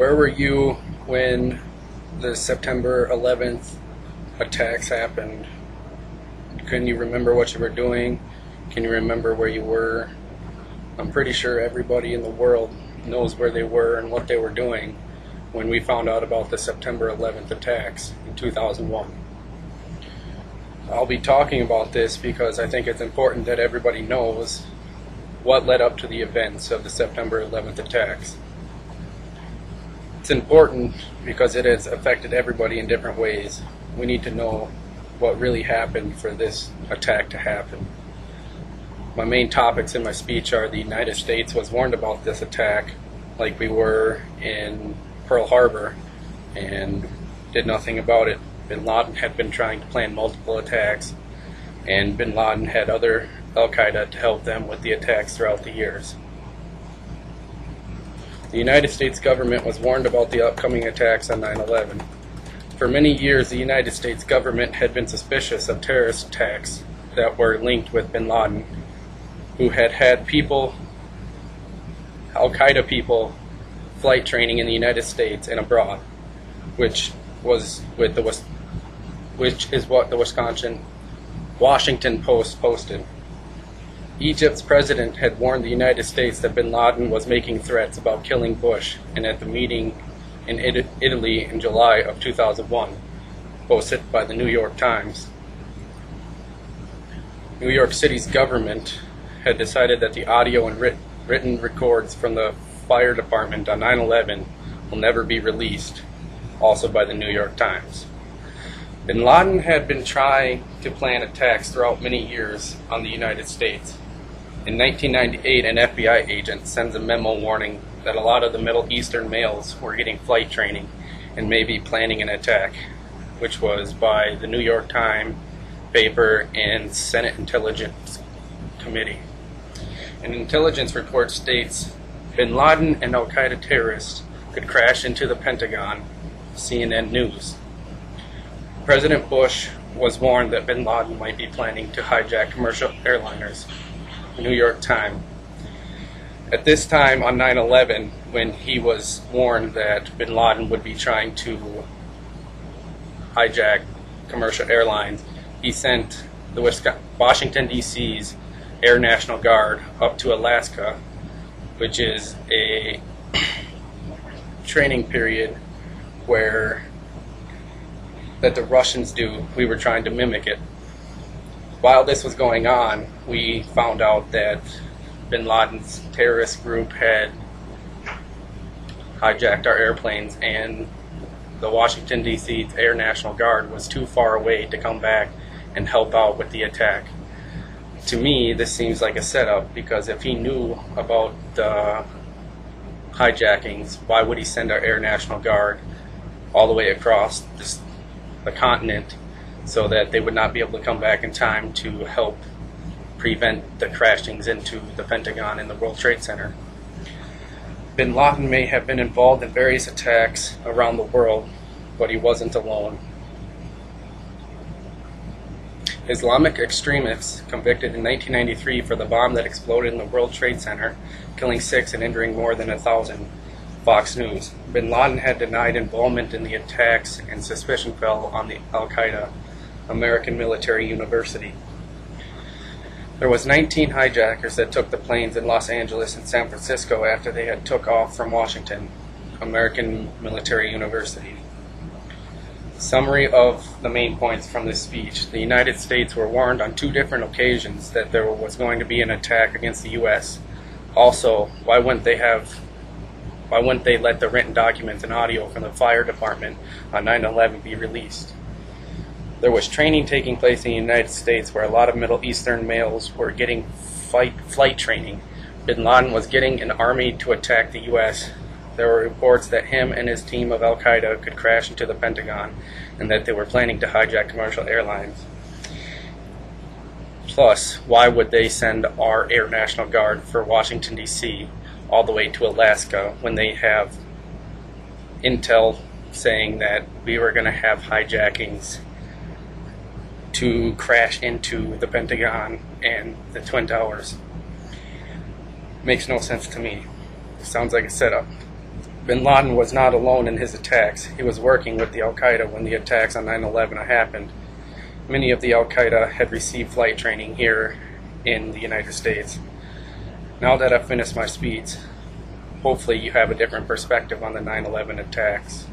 Where were you when the September 11th attacks happened? Can you remember what you were doing? Can you remember where you were? I'm pretty sure everybody in the world knows where they were and what they were doing when we found out about the September 11th attacks in 2001. I'll be talking about this because I think it's important that everybody knows what led up to the events of the September 11th attacks. It's important because it has affected everybody in different ways. We need to know what really happened for this attack to happen. My main topics in my speech are the United States was warned about this attack, like we were in Pearl Harbor, and did nothing about it. Bin Laden had been trying to plan multiple attacks, and Bin Laden had other Al-Qaeda to help them with the attacks throughout the years. The United States government was warned about the upcoming attacks on 9/11. For many years, the United States government had been suspicious of terrorist attacks that were linked with Bin Laden, who had people, Al-Qaeda people, flight training in the United States and abroad, which is what the Washington Post posted. Egypt's president had warned the United States that Bin Laden was making threats about killing Bush, and at the meeting in Italy in July of 2001, posted by the New York Times. New York City's government had decided that the audio and written records from the fire department on 9/11 will never be released, also by the New York Times. Bin Laden had been trying to plan attacks throughout many years on the United States. In 1998, an FBI agent sends a memo warning that a lot of the Middle Eastern males were getting flight training and maybe planning an attack, which was by the New York Times paper and Senate Intelligence Committee. An intelligence report states Bin Laden and Al-Qaeda terrorists could crash into the Pentagon, CNN News. President Bush was warned that Bin Laden might be planning to hijack commercial airliners, the New York Times. At this time on 9/11, when he was warned that Bin Laden would be trying to hijack commercial airlines, he sent the Washington, D.C.'s Air National Guard up to Alaska, which is a training period that the Russians do. We were trying to mimic it. While this was going on, we found out that Bin Laden's terrorist group had hijacked our airplanes, and the Washington, D.C. Air National Guard was too far away to come back and help out with the attack. To me, this seems like a setup, because if he knew about the hijackings, why would he send our Air National Guard all the way across the continent so that they would not be able to come back in time to help prevent the crashings into the Pentagon and the World Trade Center? Bin Laden may have been involved in various attacks around the world, but he wasn't alone. Islamic extremists convicted in 1993 for the bomb that exploded in the World Trade Center, killing 6 and injuring more than 1,000. Fox News. Bin Laden had denied involvement in the attacks, and suspicion fell on the Al-Qaeda American Military University. There was 19 hijackers that took the planes in Los Angeles and San Francisco after they had took off from Washington, American Military University. Summary of the main points from this speech. The United States were warned on 2 different occasions that there was going to be an attack against the U.S. Also, why wouldn't they let the written documents and audio from the fire department on 9/11 be released? There was training taking place in the United States where a lot of Middle Eastern males were getting flight training. Bin Laden was getting an army to attack the U.S. There were reports that him and his team of Al-Qaeda could crash into the Pentagon, and that they were planning to hijack commercial airlines. Plus, why would they send our Air National Guard for Washington, D.C. all the way to Alaska when they have intel saying that we were going to have hijackings to crash into the Pentagon and the Twin Towers? Makes no sense to me. Sounds like a setup. Bin Laden was not alone in his attacks. He was working with the Al-Qaeda when the attacks on 9/11 happened. Many of the Al-Qaeda had received flight training here in the United States. Now that I've finished my speech, hopefully you have a different perspective on the 9/11 attacks.